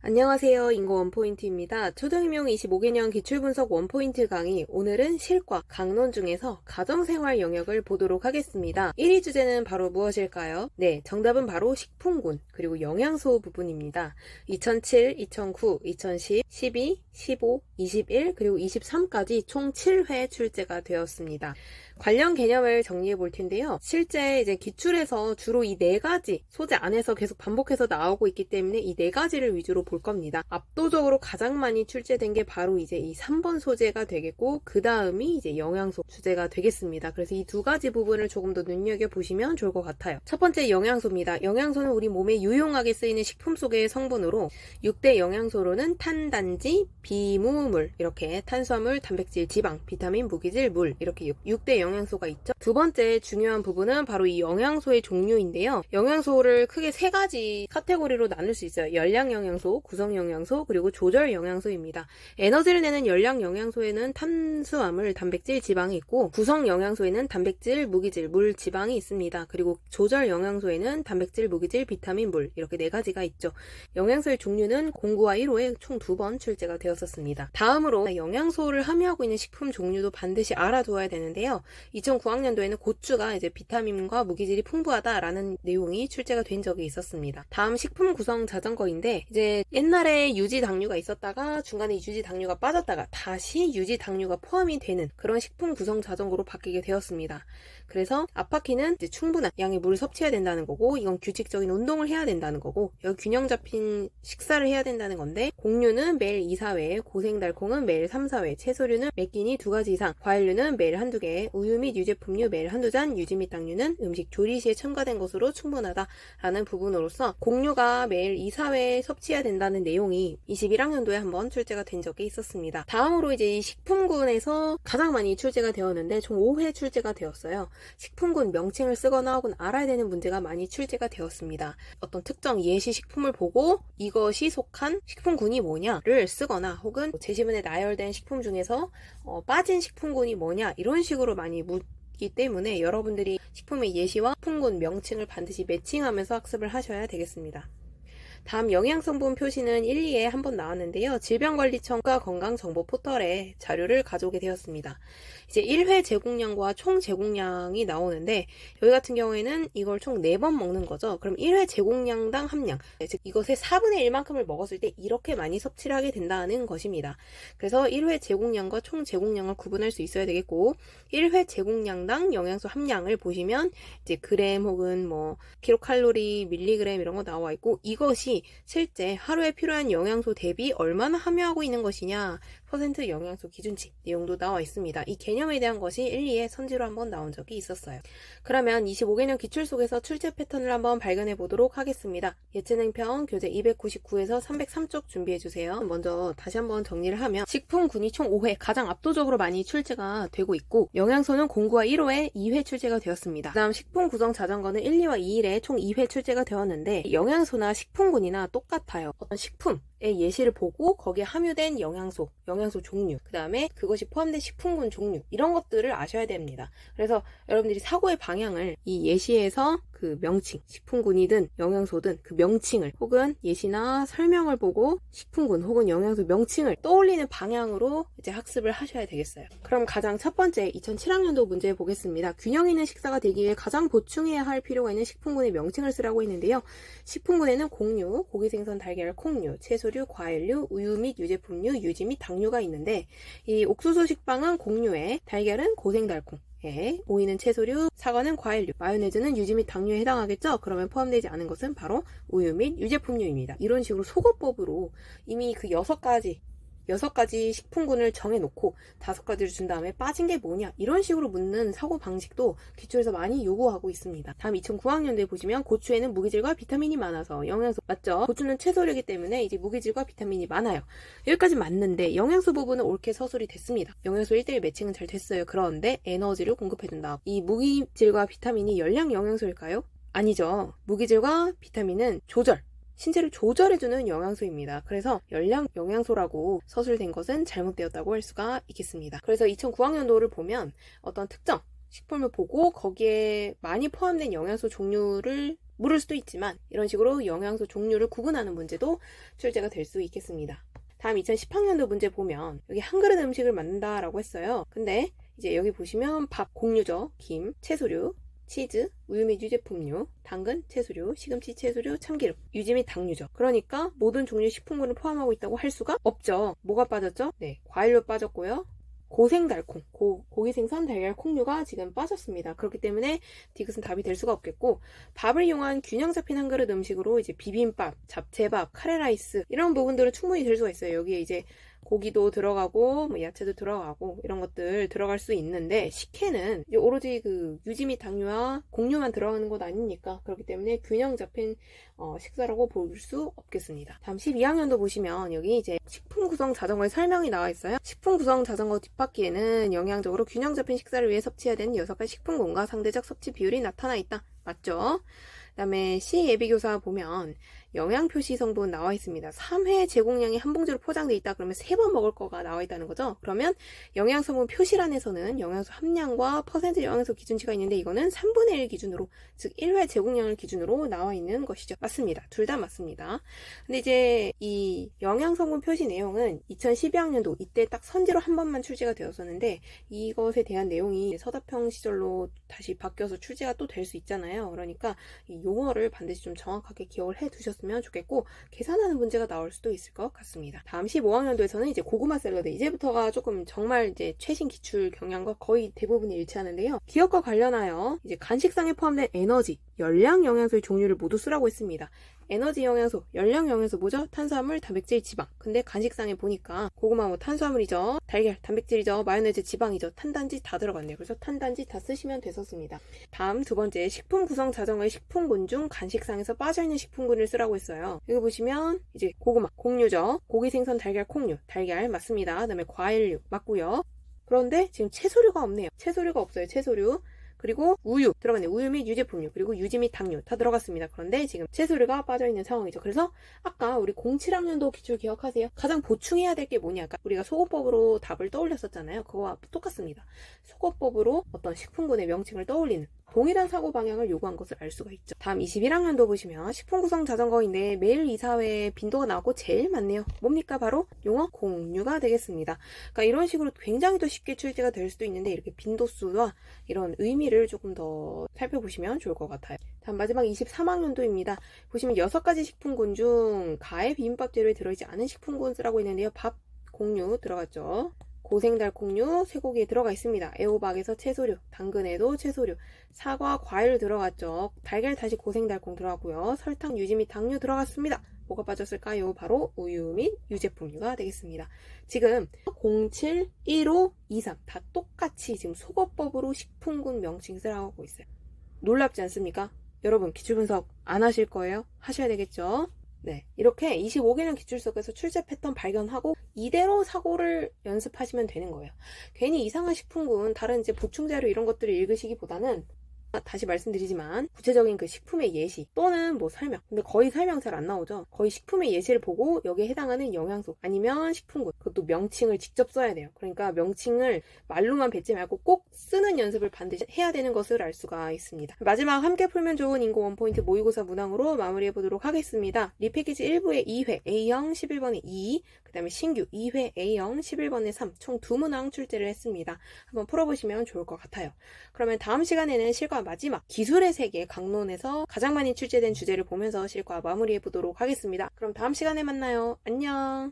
안녕하세요. 인고 원포인트입니다. 초등임용 25개년 기출분석 원포인트 강의, 오늘은 실과, 강론 중에서 가정생활 영역을 보도록 하겠습니다. 1위 주제는 바로 무엇일까요? 네, 정답은 바로 식품군, 그리고 영양소 부분입니다. 2007, 2009, 2010, 12, 15, 21, 그리고 23까지 총 7회 출제가 되었습니다. 관련 개념을 정리해 볼 텐데요. 실제 이제 기출에서 주로 이 네 가지 소재 안에서 계속 반복해서 나오고 있기 때문에 이 네 가지를 위주로 볼 겁니다. 압도적으로 가장 많이 출제된 게 바로 이제 이 3번 소재가 되겠고, 그 다음이 이제 영양소 주제가 되겠습니다. 그래서 이 두 가지 부분을 조금 더 눈여겨보시면 좋을 것 같아요. 첫 번째 영양소입니다. 영양소는 우리 몸에 유용하게 쓰이는 식품 속의 성분으로 6대 영양소로는 탄단지, 비무물, 이렇게 탄수화물, 단백질, 지방, 비타민, 무기질, 물, 이렇게 6대 영양소가 있죠. 두 번째 중요한 부분은 바로 이 영양소의 종류인데요. 영양소를 크게 세 가지 카테고리로 나눌 수 있어요. 열량 영양소, 구성 영양소, 그리고 조절 영양소입니다. 에너지를 내는 열량 영양소에는 탄수화물, 단백질, 지방이 있고, 구성 영양소에는 단백질, 무기질, 물, 지방이 있습니다. 그리고 조절 영양소에는 단백질, 무기질, 비타민, 물, 이렇게 네 가지가 있죠. 영양소의 종류는 공구와 1호에 총 2번 출제가 되었었습니다. 다음으로 영양소를 함유하고 있는 식품 종류도 반드시 알아두어야 되는데요. 2009학년도에는 고추가 이제 비타민과 무기질이 풍부하다라는 내용이 출제가 된 적이 있었습니다. 다음 식품 구성 자전거인데, 이제 옛날에 유지 당류가 있었다가 중간에 유지 당류가 빠졌다가 다시 유지 당류가 포함이 되는 그런 식품 구성 자전거로 바뀌게 되었습니다. 그래서 앞바퀴는 이제 충분한 양의 물을 섭취해야 된다는 거고, 이건 규칙적인 운동을 해야 된다는 거고, 여기 균형 잡힌 식사를 해야 된다는 건데, 곡류는 매일 2, 4회, 고생달콩은 매일 3, 4회, 채소류는 매 끼니 2가지 이상, 과일류는 매일 1-2개, 우유 및 유제품류 매일 1-2잔, 유지 및 당류는 음식 조리 시에 첨가된 것으로 충분하다라는 부분으로서 곡류가 매일 2, 4회 섭취해야 된다는 내용이 21학년도에 한번 출제가 된 적이 있었습니다. 다음으로 이제 이 식품군에서 가장 많이 출제가 되었는데 총 5회 출제가 되었어요. 식품군 명칭을 쓰거나 혹은 알아야 되는 문제가 많이 출제가 되었습니다. 어떤 특정 예시 식품을 보고 이것이 속한 식품군이 뭐냐를 쓰거나, 혹은 제시문에 나열된 식품 중에서 빠진 식품군이 뭐냐, 이런 식으로 많이 묻기 때문에 여러분들이 식품의 예시와 식품군 명칭을 반드시 매칭하면서 학습을 하셔야 되겠습니다. 다음 영양성분 표시는 1, 2에 한번 나왔는데요. 질병관리청과 건강정보 포털에 자료를 가져오게 되었습니다. 이제 1회 제공량과 총 제공량이 나오는데, 여기 같은 경우에는 이걸 총 4번 먹는 거죠. 그럼 1회 제공량당 함량, 즉 이것의 4분의 1만큼을 먹었을 때 이렇게 많이 섭취를 하게 된다는 것입니다. 그래서 1회 제공량과 총 제공량을 구분할 수 있어야 되겠고, 1회 제공량당 영양소 함량을 보시면 이제 그램 혹은 뭐 킬로칼로리, 밀리그램 이런 거 나와 있고, 이것이 실제 하루에 필요한 영양소 대비 얼마나 함유하고 있는 것이냐, 퍼센트 영양소 기준치 내용도 나와 있습니다. 이 개념에 대한 것이 1, 2에 선지로 한번 나온 적이 있었어요. 그러면 25개년 기출 속에서 출제 패턴을 한번 발견해 보도록 하겠습니다. 예체능평 교재 299에서 303쪽 준비해 주세요. 먼저 다시 한번 정리를 하면, 식품군이 총 5회 가장 압도적으로 많이 출제가 되고 있고, 영양소는 공구와 1호에 2회 출제가 되었습니다. 그 다음 식품 구성 자전거는 1, 2와 2일에 총 2회 출제가 되었는데, 영양소나 식품군이나 똑같아요. 어떤 식품의 예시를 보고 거기에 함유된 영양소 종류, 그 다음에 그것이 포함된 식품군 종류, 이런 것들을 아셔야 됩니다. 그래서 여러분들이 사고의 방향을 이 예시에서 그 명칭, 식품군이든 영양소든 그 명칭을, 혹은 예시나 설명을 보고 식품군 혹은 영양소 명칭을 떠올리는 방향으로 이제 학습을 하셔야 되겠어요. 그럼 가장 첫 번째 2007학년도 문제 보겠습니다. 균형 있는 식사가 되기 위해 가장 보충해야 할 필요가 있는 식품군의 명칭을 쓰라고 했는데요. 식품군에는 곡류, 고기생선, 달걀, 콩류, 채소류, 과일류, 우유 및 유제품류, 유지 및 당류가 있는데, 이 옥수수 식빵은 곡류에, 달걀은 고생달콩, 오이는 채소류, 사과는 과일류, 마요네즈는 유지 및 당류에 해당하겠죠? 그러면 포함되지 않은 것은 바로 우유 및 유제품류입니다. 이런 식으로 소거법으로 이미 그 6가지 식품군을 정해놓고 5가지를 준 다음에 빠진 게 뭐냐, 이런 식으로 묻는 사고 방식도 기출에서 많이 요구하고 있습니다. 다음 2009학년도에 보시면, 고추에는 무기질과 비타민이 많아서 영양소, 맞죠? 고추는 채소류이기 때문에 이제 무기질과 비타민이 많아요. 여기까지 맞는데 영양소 부분은 옳게 서술이 됐습니다. 영양소 1대1 매칭은 잘 됐어요. 그런데 에너지를 공급해준다. 이 무기질과 비타민이 열량 영양소일까요? 아니죠. 무기질과 비타민은 신체를 조절해주는 영양소입니다. 그래서 열량 영양소라고 서술된 것은 잘못되었다고 할 수가 있겠습니다. 그래서 2009학년도를 보면 어떤 특정 식품을 보고 거기에 많이 포함된 영양소 종류를 물을 수도 있지만 이런 식으로 영양소 종류를 구분하는 문제도 출제가 될 수 있겠습니다. 다음 2010학년도 문제 보면 여기 한 그릇 음식을 만든다라고 했어요. 근데 이제 여기 보시면 밥, 곡류죠. 김, 채소류, 치즈, 우유 및 유제품류, 당근, 채소류, 시금치, 채소류, 참기름, 유지 및 당류죠. 그러니까 모든 종류의 식품군을 포함하고 있다고 할 수가 없죠. 뭐가 빠졌죠? 네, 과일류 빠졌고요. 고생달콩, 고기 생선 달걀 콩류가 지금 빠졌습니다. 그렇기 때문에 디귿은 답이 될 수가 없겠고, 밥을 이용한 균형 잡힌 한 그릇 음식으로 이제 비빔밥, 잡채밥, 카레라이스 이런 부분들은 충분히 될 수가 있어요. 여기에 이제 고기도 들어가고 뭐 야채도 들어가고 이런 것들 들어갈 수 있는데, 식혜는 이제 오로지 그 유지 및 당류와 곡류만 들어가는 것 아니니까, 그렇기 때문에 균형 잡힌 식사라고 볼 수 없겠습니다. 다음 12학년도 보시면 여기 이제 식품 구성 자전거의 설명이 나와 있어요. 식품 구성 자전거 뒷바퀴에는 영양적으로 균형 잡힌 식사를 위해 섭취해야 되는 6가지 식품군과 상대적 섭취 비율이 나타나 있다. 맞죠? 그 다음에 C 예비교사 보면 영양표시 성분 나와 있습니다. 3회 제공량이 한 봉지로 포장되어 있다. 그러면 3번 먹을 거가 나와 있다는 거죠. 그러면 영양성분 표시란에서는 영양소 함량과 퍼센트 영양소 기준치가 있는데, 이거는 3분의 1 기준으로, 즉 1회 제공량을 기준으로 나와 있는 것이죠. 맞습니다. 둘 다 맞습니다. 근데 이제 이 영양성분 표시 내용은 2012학년도 이때 딱 선지로 한 번만 출제가 되었었는데, 이것에 대한 내용이 서답형 시절로 다시 바뀌어서 출제가 또 될 수 있잖아요. 그러니까 이 용어를 반드시 좀 정확하게 기억을 해 두셨으면 좋겠고, 계산하는 문제가 나올 수도 있을 것 같습니다. 다음 15학년도에서는 이제 고구마 샐러드, 이제부터가 조금 정말 이제 최신 기출 경향과 거의 대부분이 일치하는데요. 기억과 관련하여 이제 간식상에 포함된 에너지, 열량 영양소의 종류를 모두 쓰라고 했습니다. 에너지 영양소, 열량 영양소 뭐죠? 탄수화물, 단백질, 지방. 근데 간식상에 보니까 고구마 뭐 탄수화물이죠, 달걀 단백질이죠, 마요네즈 지방이죠, 탄단지 다 들어갔네요. 그래서 탄단지 다 쓰시면 됐었습니다. 다음 두 번째, 식품 구성 자전거의 식품군 중 간식상에서 빠져있는 식품군을 쓰라고 했어요. 여기 보시면 이제 고구마, 곡류죠, 고기 생선 달걀 콩류, 달걀 맞습니다. 그 다음에 과일류 맞고요. 그런데 지금 채소류가 없네요. 채소류가 없어요. 채소류. 그리고 우유 들어갔네요. 우유 및 유제품류, 그리고 유지 및 당류 다 들어갔습니다. 그런데 지금 채소류가 빠져있는 상황이죠. 그래서 아까 우리 07학년도 기출 기억하세요? 가장 보충해야 될 게 뭐냐, 아까 우리가 소거법으로 답을 떠올렸었잖아요. 그거와 똑같습니다. 소거법으로 어떤 식품군의 명칭을 떠올리는 동일한 사고 방향을 요구한 것을 알 수가 있죠. 다음 21학년도 보시면 식품 구성 자전거인데 매일 2~4회 빈도가 나오고 제일 많네요. 뭡니까? 바로 용어 공유가 되겠습니다. 그러니까 이런 식으로 굉장히 더 쉽게 출제가 될 수도 있는데, 이렇게 빈도수와 이런 의미를 조금 더 살펴보시면 좋을 것 같아요. 다음 마지막 23학년도입니다. 보시면 6가지 식품군 중 가해 비빔밥 재료에 들어있지 않은 식품군 쓰라고 했는데요. 밥, 곡류 들어갔죠. 고생달콩류, 쇠고기에 들어가 있습니다. 애호박에서 채소류, 당근에도 채소류, 사과, 과일 들어갔죠. 달걀 다시 고생달콩 들어가고요. 설탕, 유지 및 당류 들어갔습니다. 뭐가 빠졌을까요? 바로 우유 및 유제품류가 되겠습니다. 지금 07, 15, 23 다 똑같이 지금 소거법으로 식품군 명칭 쓰라고 하고 있어요. 놀랍지 않습니까? 여러분 기출분석 안 하실 거예요? 하셔야 되겠죠? 네, 이렇게 25개년 기출석에서 출제 패턴 발견하고 이대로 사고를 연습하시면 되는 거예요. 괜히 이상한 식품군, 다른 이제 보충자료 이런 것들을 읽으시기보다는, 다시 말씀드리지만 구체적인 그 식품의 예시 또는 뭐 설명, 근데 거의 설명 잘 안 나오죠. 거의 식품의 예시를 보고 여기에 해당하는 영양소 아니면 식품군, 그것도 명칭을 직접 써야 돼요. 그러니까 명칭을 말로만 뱉지 말고 꼭 쓰는 연습을 반드시 해야 되는 것을 알 수가 있습니다. 마지막 함께 풀면 좋은 인고 원포인트 모의고사 문항으로 마무리해 보도록 하겠습니다. 리패키지 1부의 2회 A형 11번에 2, 그 다음에 신규 2회 A형 11번에 3, 총 2문항 출제를 했습니다. 한번 풀어보시면 좋을 것 같아요. 그러면 다음 시간에는 실과 마지막 기술의 세계 강론에서 가장 많이 출제된 주제를 보면서 실과 마무리해 보도록 하겠습니다. 그럼 다음 시간에 만나요. 안녕.